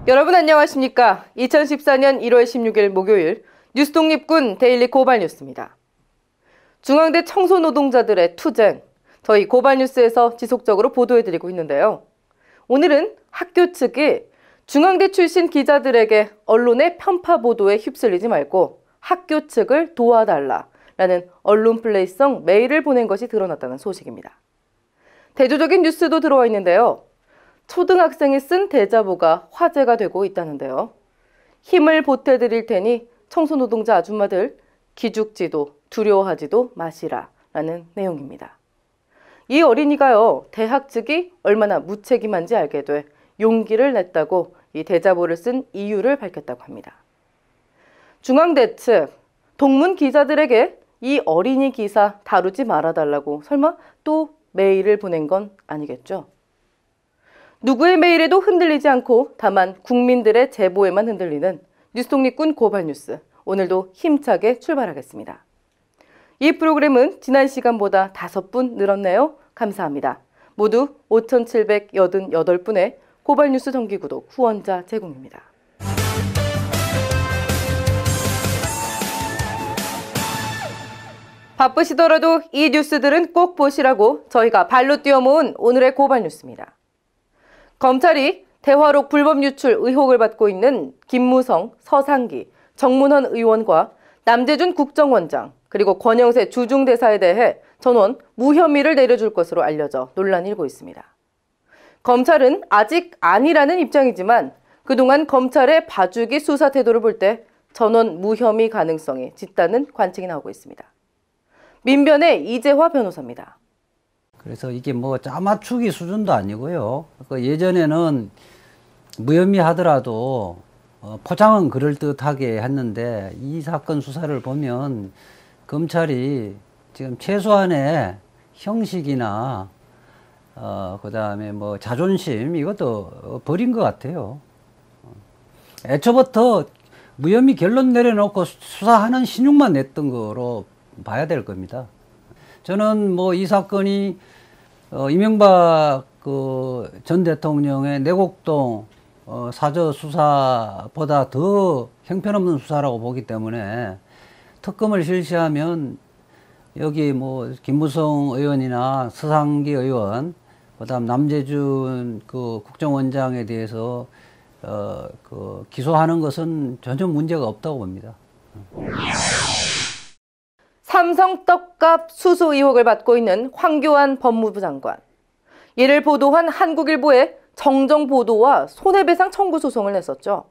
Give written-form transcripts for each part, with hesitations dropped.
여러분 안녕하십니까? 2014년 1월 16일 목요일 뉴스 독립군 데일리 고발뉴스입니다. 중앙대 청소노동자들의 투쟁, 저희 고발뉴스에서 지속적으로 보도해드리고 있는데요. 오늘은 학교 측이 중앙대 출신 기자들에게 언론의 편파 보도에 휩쓸리지 말고 학교 측을 도와달라라는 언론 플레이성 메일을 보낸 것이 드러났다는 소식입니다. 대조적인 뉴스도 들어와 있는데요. 초등학생이 쓴 대자보가 화제가 되고 있다는데요. 힘을 보태드릴 테니 청소노동자 아줌마들 기죽지도 두려워하지도 마시라라는 내용입니다. 이 어린이가요, 대학 측이 얼마나 무책임한지 알게 돼 용기를 냈다고 이 대자보를 쓴 이유를 밝혔다고 합니다. 중앙대 측, 동문 기자들에게 이 어린이 기사 다루지 말아달라고 설마 또 메일을 보낸 건 아니겠죠? 누구의 메일에도 흔들리지 않고 다만 국민들의 제보에만 흔들리는 뉴스독립군 고발뉴스, 오늘도 힘차게 출발하겠습니다. 이 프로그램은 지난 시간보다 5분 늘었네요. 감사합니다. 모두 5,788분의 고발뉴스 정기구독 후원자 제공입니다. 바쁘시더라도 이 뉴스들은 꼭 보시라고 저희가 발로 뛰어 모은 오늘의 고발뉴스입니다. 검찰이 대화록 불법 유출 의혹을 받고 있는 김무성, 서상기, 정문헌 의원과 남재준 국정원장 그리고 권영세 주중대사에 대해 전원 무혐의를 내려줄 것으로 알려져 논란이 일고 있습니다. 검찰은 아직 아니라는 입장이지만 그동안 검찰의 봐주기 수사 태도를 볼 때 전원 무혐의 가능성이 짙다는 관측이 나오고 있습니다. 민변의 이재화 변호사입니다. 그래서 이게 뭐 짜맞추기 수준도 아니고요. 예전에는 무혐의 하더라도 포장은 그럴듯하게 했는데 이 사건 수사를 보면 검찰이 지금 최소한의 형식이나 그다음에 뭐 자존심 이것도 버린 것 같아요. 애초부터 무혐의 결론 내려놓고 수사하는 신용만 냈던 거로 봐야 될 겁니다. 저는 뭐 이 사건이 이명박 전 대통령의 내곡동 사저 수사보다 더 형편없는 수사라고 보기 때문에 특검을 실시하면 여기 뭐 김무성 의원이나 서상기 의원, 그다음 남재준 국정원장에 대해서 기소하는 것은 전혀 문제가 없다고 봅니다. 삼성 떡값 수수 의혹을 받고 있는 황교안 법무부 장관. 이를 보도한 한국일보에 정정 보도와 손해배상 청구 소송을 냈었죠.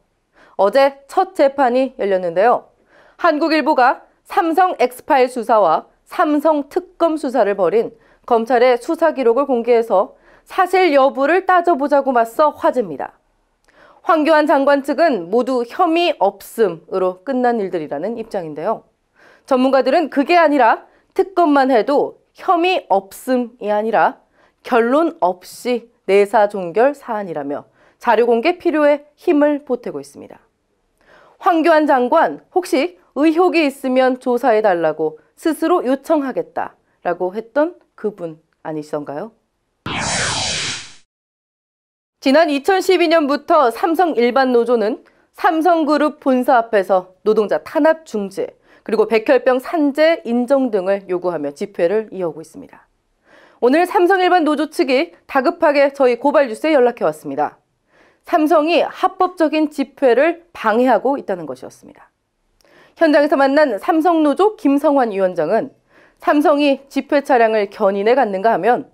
어제 첫 재판이 열렸는데요. 한국일보가 삼성 엑스파일 수사와 삼성 특검 수사를 벌인 검찰의 수사 기록을 공개해서 사실 여부를 따져보자고 맞서 화제입니다. 황교안 장관 측은 모두 혐의 없음으로 끝난 일들이라는 입장인데요. 전문가들은 그게 아니라 특검만 해도 혐의 없음이 아니라 결론 없이 내사 종결 사안이라며 자료 공개 필요에 힘을 보태고 있습니다. 황교안 장관 혹시 의혹이 있으면 조사해달라고 스스로 요청하겠다라고 했던 그분 아니시던가요? 지난 2012년부터 삼성 일반 노조는 삼성그룹 본사 앞에서 노동자 탄압 중지, 그리고 백혈병 산재 인정 등을 요구하며 집회를 이어오고 있습니다. 오늘 삼성일반 노조 측이 다급하게 저희 고발뉴스에 연락해 왔습니다. 삼성이 합법적인 집회를 방해하고 있다는 것이었습니다. 현장에서 만난 삼성노조 김성환 위원장은 삼성이 집회 차량을 견인해 갔는가 하면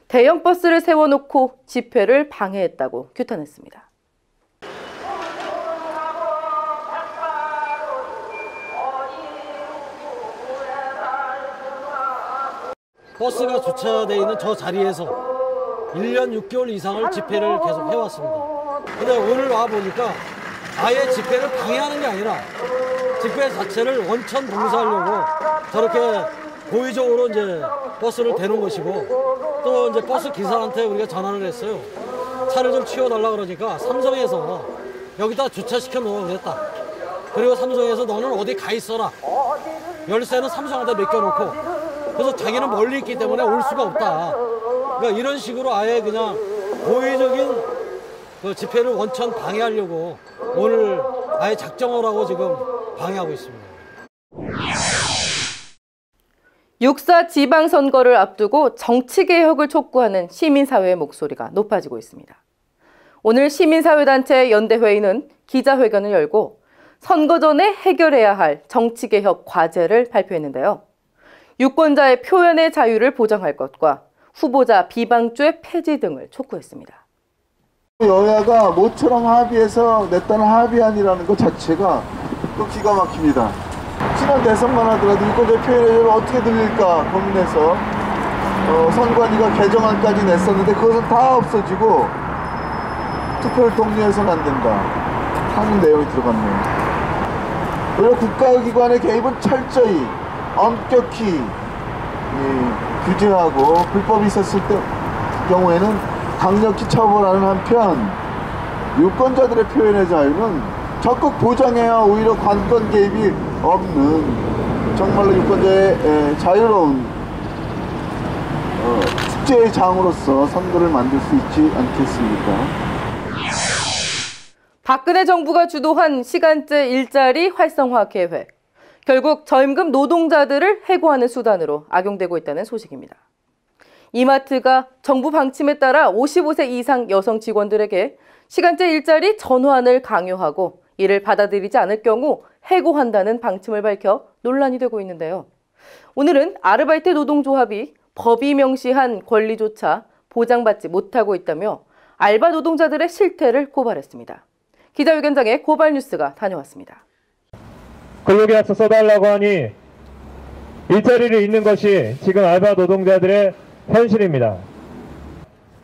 대형 버스를 세워놓고 집회를 방해했다고 규탄했습니다. 버스가 주차되어 있는 저 자리에서 1년 6개월 이상을 집회를 계속 해왔습니다. 근데 오늘 와보니까 아예 집회를 방해하는 게 아니라 집회 자체를 원천 봉사하려고 저렇게 고의적으로 이제 버스를 대놓은 것이고, 또 이제 버스 기사한테 우리가 전화를 했어요. 차를 좀 치워달라 그러니까 삼성에서 여기다 주차시켜 놓으라 그랬다. 그리고 삼성에서 너는 어디 가 있어라. 열쇠는 삼성한테 맡겨놓고, 그래서 자기는 멀리 있기 때문에 올 수가 없다. 그러니까 이런 식으로 아예 그냥 고의적인 그 집회를 원천 방해하려고 오늘 아예 작정을 하고 지금 방해하고 있습니다. 6.4 지방선거를 앞두고 정치개혁을 촉구하는 시민사회의 목소리가 높아지고 있습니다. 오늘 시민사회단체 연대회의는 기자회견을 열고 선거 전에 해결해야 할 정치개혁 과제를 발표했는데요. 유권자의 표현의 자유를 보장할 것과 후보자 비방죄 폐지 등을 촉구했습니다. 여야가 모처럼 합의해서 냈다는 합의안이라는 것 자체가 또 기가 막힙니다. 지난 대선만 하더라도 유권자의 표현의 자유를 어떻게 들릴까 고민해서 선관위가 개정안까지 냈었는데 그것은 다 없어지고 투표를 독려해서는 안 된다 하는 내용이 들어갔네요. 오히려 국가기관의 개입은 철저히 엄격히 규제하고 불법이 있었을 때 경우에는 강력히 처벌하는 한편 유권자들의 표현의 자유는 적극 보장해야 오히려 관권 개입이 없는 정말로 유권자의 자유로운 축제의 장으로서 선거를 만들 수 있지 않겠습니까? 박근혜 정부가 주도한 시간제 일자리 활성화 계획. 결국 저임금 노동자들을 해고하는 수단으로 악용되고 있다는 소식입니다. 이마트가 정부 방침에 따라 55세 이상 여성 직원들에게 시간제 일자리 전환을 강요하고 이를 받아들이지 않을 경우 해고한다는 방침을 밝혀 논란이 되고 있는데요. 오늘은 아르바이트 노동조합이 법이 명시한 권리조차 보장받지 못하고 있다며 알바 노동자들의 실태를 고발했습니다. 기자회견장에 고발뉴스가 다녀왔습니다. 근로계약서 써달라고 하니 일자리를 잇는 것이 지금 알바 노동자들의 현실입니다.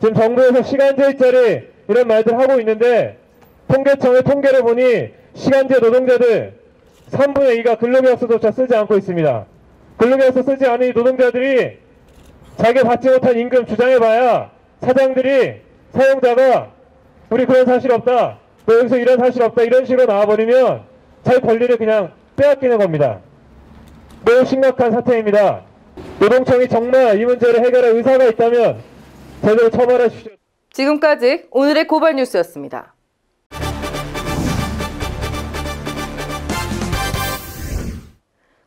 지금 정부에서 시간제 일자리 이런 말들 하고 있는데 통계청의 통계를 보니 시간제 노동자들 3분의 2가 근로계약서조차 쓰지 않고 있습니다. 근로계약서 쓰지 않은 노동자들이 자기 받지 못한 임금 주장해봐야 사장들이 사용자가 우리 그런 사실 없다, 너 여기서 이런 사실 없다 이런 식으로 나와버리면 자기 권리를 그냥 빼앗기는 겁니다. 매우 심각한 사태입니다. 노동청이 정말 이 문제를 해결할 의사가 있다면 제대로 처벌해 주십시오. 지금까지 오늘의 고발 뉴스였습니다.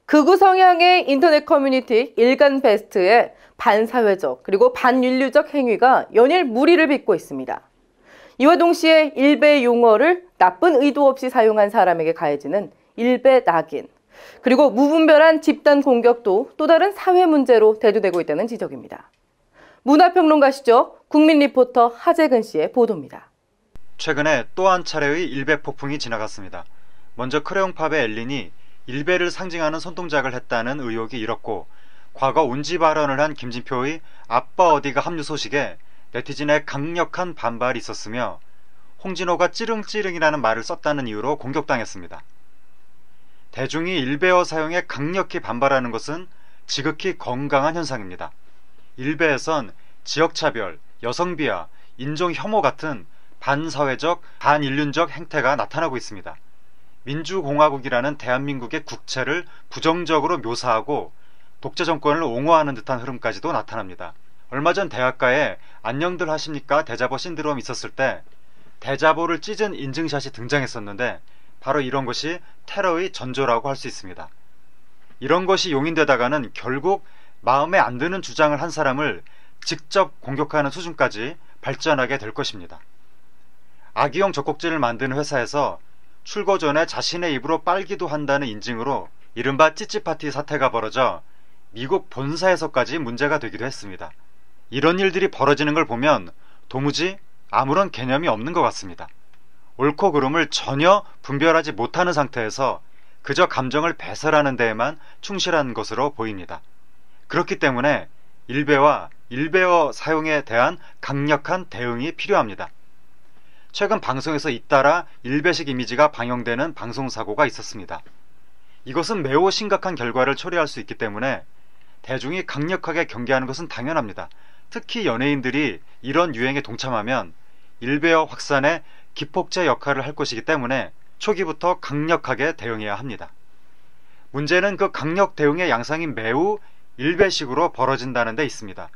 극우 성향의 인터넷 커뮤니티 일간베스트의 반사회적 그리고 반인류적 행위가 연일 무리를 빚고 있습니다. 이와 동시에 일베 용어를 나쁜 의도 없이 사용한 사람에게 가해지는 일베 낙인, 그리고 무분별한 집단 공격도 또 다른 사회 문제로 대두되고 있다는 지적입니다. 문화평론가시죠. 국민리포터 하재근 씨의 보도입니다. 최근에 또 한 차례의 일베 폭풍이 지나갔습니다. 먼저 크레용팝의 엘린이 일베를 상징하는 손동작을 했다는 의혹이 일었고, 과거 운지 발언을 한 김진표의 아빠 어디가 합류 소식에 네티즌의 강력한 반발이 있었으며, 홍진호가 찌릉찌릉이라는 말을 썼다는 이유로 공격당했습니다. 대중이 일베어 사용에 강력히 반발하는 것은 지극히 건강한 현상입니다. 일베에선 지역차별, 여성비하, 인종혐오 같은 반사회적, 반인륜적 행태가 나타나고 있습니다. 민주공화국이라는 대한민국의 국채를 부정적으로 묘사하고 독재 정권을 옹호하는 듯한 흐름까지도 나타납니다. 얼마 전 대학가에 안녕들 하십니까 대자보 신드롬 있었을 때 대자보를 찢은 인증샷이 등장했었는데, 바로 이런 것이 테러의 전조라고 할 수 있습니다. 이런 것이 용인되다가는 결국 마음에 안 드는 주장을 한 사람을 직접 공격하는 수준까지 발전하게 될 것입니다. 악의용 젖꼭지를 만드는 회사에서 출고 전에 자신의 입으로 빨기도 한다는 인증으로 이른바 찌찌파티 사태가 벌어져 미국 본사에서까지 문제가 되기도 했습니다. 이런 일들이 벌어지는 걸 보면 도무지 아무런 개념이 없는 것 같습니다. 옳고 그름을 전혀 분별하지 못하는 상태에서 그저 감정을 배설하는 데에만 충실한 것으로 보입니다. 그렇기 때문에 일베와 일베어 사용에 대한 강력한 대응이 필요합니다. 최근 방송에서 잇따라 일베식 이미지가 방영되는 방송사고가 있었습니다. 이것은 매우 심각한 결과를 초래할 수 있기 때문에 대중이 강력하게 경계하는 것은 당연합니다. 특히 연예인들이 이런 유행에 동참하면 일베어 확산에 기폭제 역할을 할 것이기 때문에 초기부터 강력하게 대응해야 합니다. 문제는 그 강력 대응의 양상이 매우 일베식으로 벌어진다는 데 있습니다.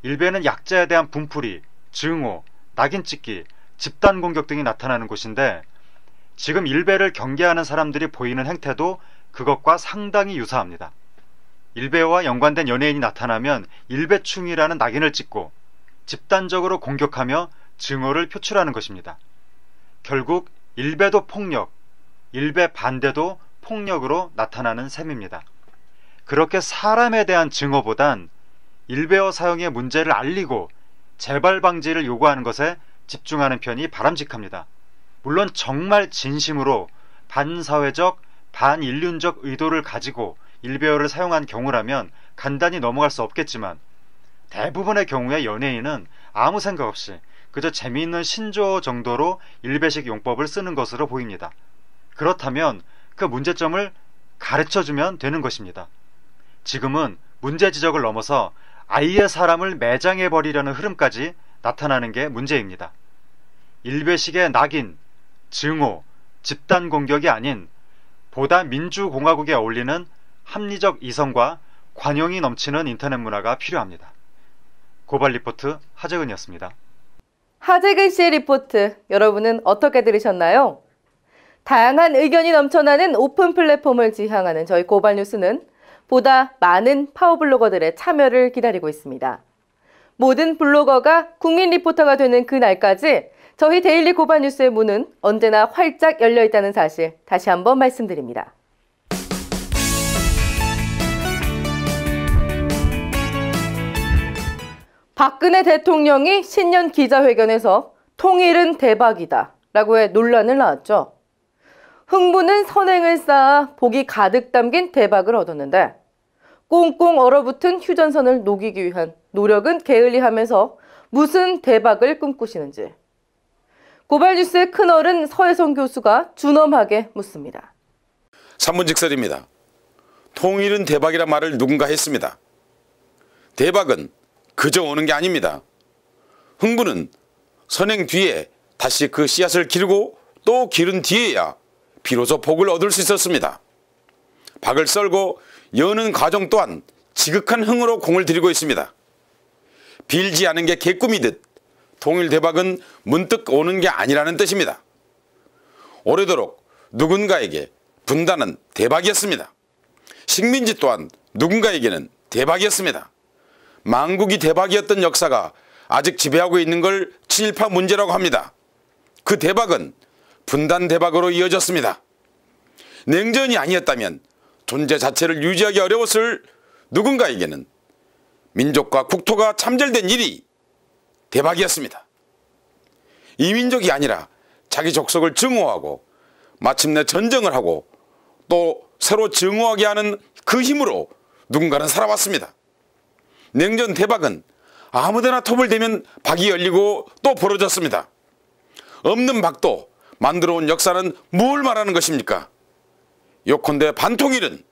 일베는 약자에 대한 분풀이, 증오, 낙인찍기, 집단 공격 등이 나타나는 곳인데 지금 일베를 경계하는 사람들이 보이는 행태도 그것과 상당히 유사합니다. 일베와 연관된 연예인이 나타나면 일베충이라는 낙인을 찍고 집단적으로 공격하며 증오를 표출하는 것입니다. 결국 일베도 폭력, 일베 반대도 폭력으로 나타나는 셈입니다. 그렇게 사람에 대한 증오보단 일베어 사용의 문제를 알리고 재발 방지를 요구하는 것에 집중하는 편이 바람직합니다. 물론 정말 진심으로 반사회적, 반인륜적 의도를 가지고 일베어를 사용한 경우라면 간단히 넘어갈 수 없겠지만 대부분의 경우에 연예인은 아무 생각 없이 그저 재미있는 신조어 정도로 일베식 용법을 쓰는 것으로 보입니다. 그렇다면 그 문제점을 가르쳐주면 되는 것입니다. 지금은 문제 지적을 넘어서 아예 사람을 매장해버리려는 흐름까지 나타나는 게 문제입니다. 일베식의 낙인, 증오, 집단 공격이 아닌 보다 민주공화국에 어울리는 합리적 이성과 관용이 넘치는 인터넷 문화가 필요합니다. 고발 리포트 하재근이었습니다. 하재근 씨의 리포트, 여러분은 어떻게 들으셨나요? 다양한 의견이 넘쳐나는 오픈 플랫폼을 지향하는 저희 고발뉴스는 보다 많은 파워블로거들의 참여를 기다리고 있습니다. 모든 블로거가 국민 리포터가 되는 그날까지 저희 데일리 고발뉴스의 문은 언제나 활짝 열려 있다는 사실 다시 한번 말씀드립니다. 박근혜 대통령이 신년 기자회견에서 통일은 대박이다 라고 해 논란을 낳았죠. 흥부는 선행을 쌓아 복이 가득 담긴 대박을 얻었는데 꽁꽁 얼어붙은 휴전선을 녹이기 위한 노력은 게을리하면서 무슨 대박을 꿈꾸시는지 고발뉴스의 큰어른 서혜성 교수가 준엄하게 묻습니다. 산문직설입니다. 통일은 대박이란 말을 누군가 했습니다. 대박은 그저 오는 게 아닙니다. 흥부는 선행 뒤에 다시 그 씨앗을 기르고 또 기른 뒤에야 비로소 복을 얻을 수 있었습니다. 박을 썰고 여는 과정 또한 지극한 흥으로 공을 들이고 있습니다. 빌지 않은 게 개꿈이듯 통일 대박은 문득 오는 게 아니라는 뜻입니다. 오래도록 누군가에게 분단은 대박이었습니다. 식민지 또한 누군가에게는 대박이었습니다. 망국이 대박이었던 역사가 아직 지배하고 있는 걸 친일파 문제라고 합니다. 그 대박은 분단 대박으로 이어졌습니다. 냉전이 아니었다면 존재 자체를 유지하기 어려웠을 누군가에게는 민족과 국토가 참절된 일이 대박이었습니다. 이민족이 아니라 자기 족속을 증오하고 마침내 전쟁을 하고 또 새로 증오하게 하는 그 힘으로 누군가는 살아왔습니다. 냉전 대박은 아무데나 톱을 대면 박이 열리고 또 벌어졌습니다. 없는 박도 만들어온 역사는 뭘 말하는 것입니까? 요컨대 반통일은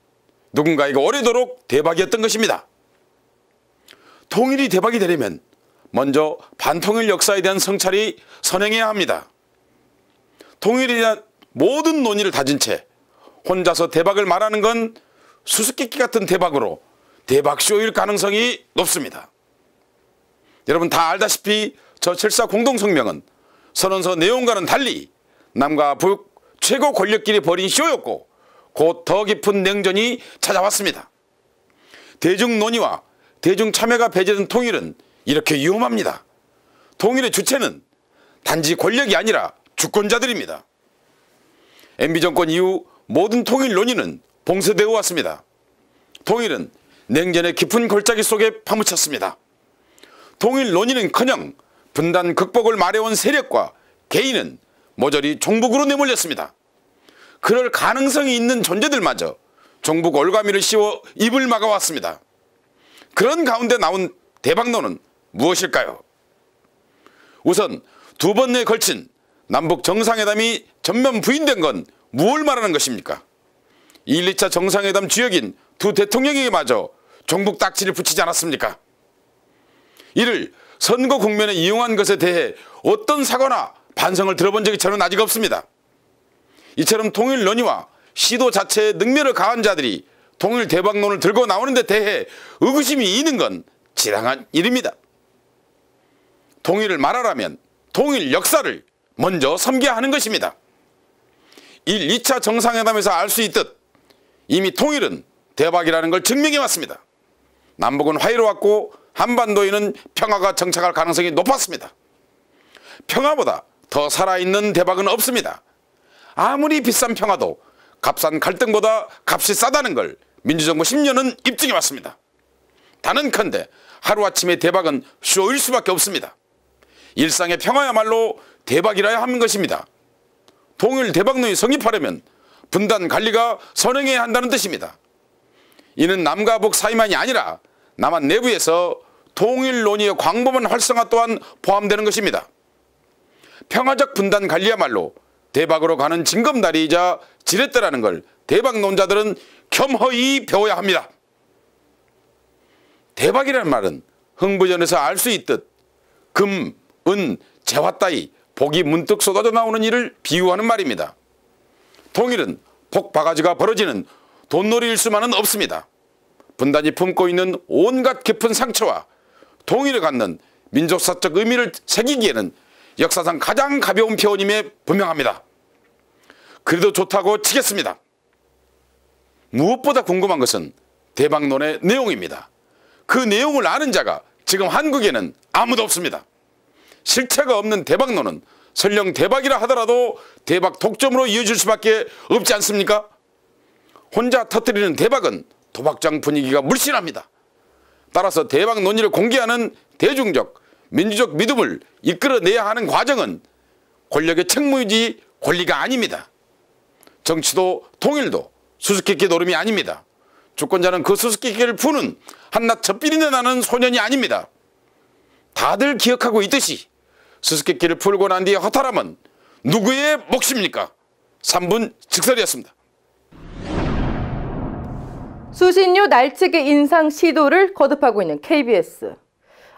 누군가에게 오래도록 대박이었던 것입니다. 통일이 대박이 되려면 먼저 반통일 역사에 대한 성찰이 선행해야 합니다. 통일에 대한 모든 논의를 다진 채 혼자서 대박을 말하는 건 수수께끼 같은 대박으로 대박쇼일 가능성이 높습니다. 여러분 다 알다시피 저 7.4 공동성명은 선언서 내용과는 달리 남과 북 최고 권력끼리 벌인 쇼였고 곧 더 깊은 냉전이 찾아왔습니다. 대중 논의와 대중 참여가 배제된 통일은 이렇게 위험합니다. 통일의 주체는 단지 권력이 아니라 주권자들입니다. MB정권 이후 모든 통일 논의는 봉쇄되어 왔습니다. 통일은 냉전의 깊은 골짜기 속에 파묻혔습니다. 통일 논의는커녕 분단 극복을 말해온 세력과 개인은 모조리 종북으로 내몰렸습니다. 그럴 가능성이 있는 존재들마저 종북 올가미를 씌워 입을 막아왔습니다. 그런 가운데 나온 대박론은 무엇일까요? 우선 두 번에 걸친 남북 정상회담이 전면 부인된 건 무엇을 말하는 것입니까? 1, 2차 정상회담 주역인 두 대통령에게마저 종북 딱지를 붙이지 않았습니까? 이를 선거 국면에 이용한 것에 대해 어떤 사과나 반성을 들어본 적이 저는 아직 없습니다. 이처럼 통일 논의와 시도 자체에 능멸을 가한 자들이 통일 대박론을 들고 나오는 데 대해 의구심이 있는 건 지당한 일입니다. 통일을 말하라면 통일 역사를 먼저 섬겨야 하는 것입니다. 1, 2차 정상회담에서 알 수 있듯 이미 통일은 대박이라는 걸 증명해 왔습니다. 남북은 화해로 왔고 한반도에는 평화가 정착할 가능성이 높았습니다. 평화보다 더 살아있는 대박은 없습니다. 아무리 비싼 평화도 값싼 갈등보다 값이 싸다는 걸 민주정부 10년은 입증해 왔습니다. 단언컨대 하루아침에 대박은 쇼일 수밖에 없습니다. 일상의 평화야말로 대박이라야 하는 것입니다. 통일 대박론이 성립하려면 분단 관리가 선행해야 한다는 뜻입니다. 이는 남과 북 사이만이 아니라 남한 내부에서 통일 논의의 광범한 활성화 또한 포함되는 것입니다. 평화적 분단 관리야말로 대박으로 가는 징검다리이자 지렛대라는 걸 대박론자들은 겸허히 배워야 합니다. 대박이라는 말은 흥부전에서 알 수 있듯 금, 은, 재화 따위 복이 문득 쏟아져 나오는 일을 비유하는 말입니다. 통일은 복바가지가 벌어지는 돈놀이일 수만은 없습니다. 분단이 품고 있는 온갖 깊은 상처와 통일을 갖는 민족사적 의미를 새기기에는 역사상 가장 가벼운 표현임에 분명합니다. 그래도 좋다고 치겠습니다. 무엇보다 궁금한 것은 대박론의 내용입니다. 그 내용을 아는 자가 지금 한국에는 아무도 없습니다. 실체가 없는 대박론은 설령 대박이라 하더라도 대박 독점으로 이어질 수밖에 없지 않습니까? 혼자 터뜨리는 대박은 도박장 분위기가 물씬합니다. 따라서 대박 논의를 공개하는 대중적, 민주적 믿음을 이끌어내야 하는 과정은 권력의 책무이지 권리가 아닙니다. 정치도 통일도 수수께끼 노름이 아닙니다. 주권자는 그 수수께끼를 푸는 한낱 젖비린내 나는 소년이 아닙니다. 다들 기억하고 있듯이 수수께끼를 풀고 난 뒤의 허탈함은 누구의 몫입니까? 3분 직설이었습니다. 수신료 날치기 인상 시도를 거듭하고 있는 KBS.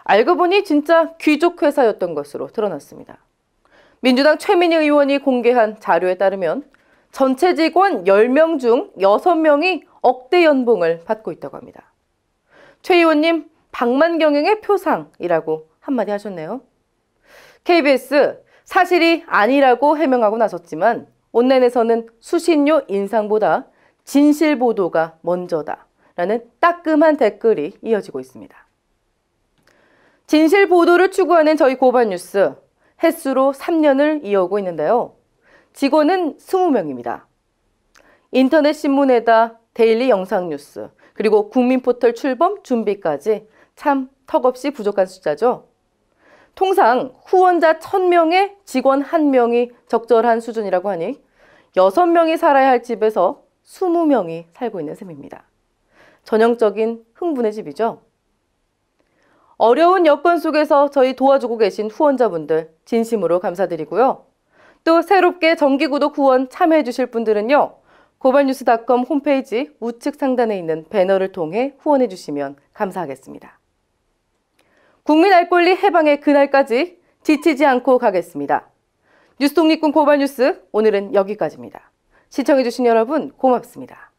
알고 보니 진짜 귀족 회사였던 것으로 드러났습니다. 민주당 최민희 의원이 공개한 자료에 따르면 전체 직원 10명 중 6명이 억대 연봉을 받고 있다고 합니다. 최 의원님, 방만경영의 표상이라고 한마디 하셨네요. KBS, 사실이 아니라고 해명하고 나섰지만 온라인에서는 수신료 인상보다 진실 보도가 먼저다라는 따끔한 댓글이 이어지고 있습니다. 진실 보도를 추구하는 저희 고발뉴스, 횟수로 3년을 이어오고 있는데요. 직원은 20명입니다. 인터넷 신문에다 데일리 영상뉴스, 그리고 국민포털 출범 준비까지 참 턱없이 부족한 숫자죠. 통상 후원자 1000명에 직원 1명이 적절한 수준이라고 하니 6명이 살아야 할 집에서 20명이 살고 있는 셈입니다. 전형적인 흥분의 집이죠. 어려운 여건 속에서 저희 도와주고 계신 후원자분들 진심으로 감사드리고요. 또 새롭게 정기구독 후원 참여해 주실 분들은요. 고발뉴스.com 홈페이지 우측 상단에 있는 배너를 통해 후원해 주시면 감사하겠습니다. 국민 알 권리 해방의 그날까지 지치지 않고 가겠습니다. 뉴스 독립군 고발뉴스, 오늘은 여기까지입니다. 시청해 주신 여러분 고맙습니다.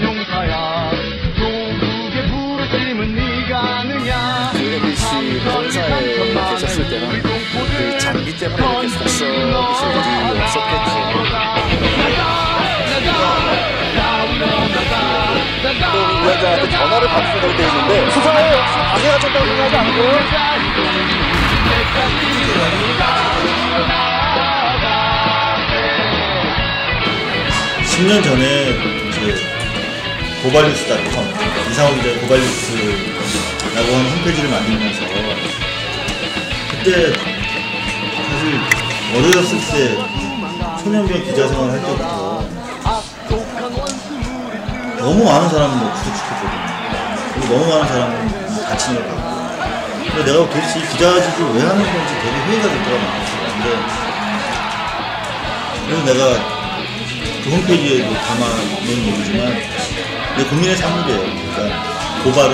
용사야 조국의 부르심은 네가 아느냐. MBC 본사에 계셨을 때는 그 장비 때문에 이렇게 속썩이실 일이 없었겠죠. 또 위원장한테 전화를 받으셔도 되어 있는데 수사에 방해가 됐다고 생각하지 않고요. 10년 전에 고발뉴스.com, 이상호 기자의 고발뉴스라고 하는 홈페이지를 만들면서 그때 사실 어렸을 때 소년병 기자 생활을 할 때부터 너무 많은 사람을 구속시켰거든요. 그리고 너무 많은 사람을 다치는 걸 봤고, 근데 내가 도대체 이 기자직을 왜 하는 건지 되게 회의가 될 때가 많았어요. 그래서 내가 그 홈페이지에도 담아놓은 얘기지만 내 국민의 삶이래요. 그러니까 고발은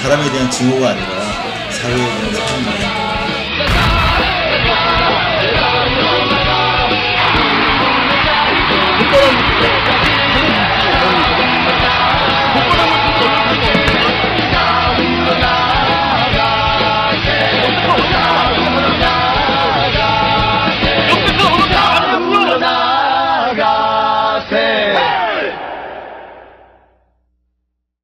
사람에 대한 증오가 아니라 사회에 대한 사랑입니다.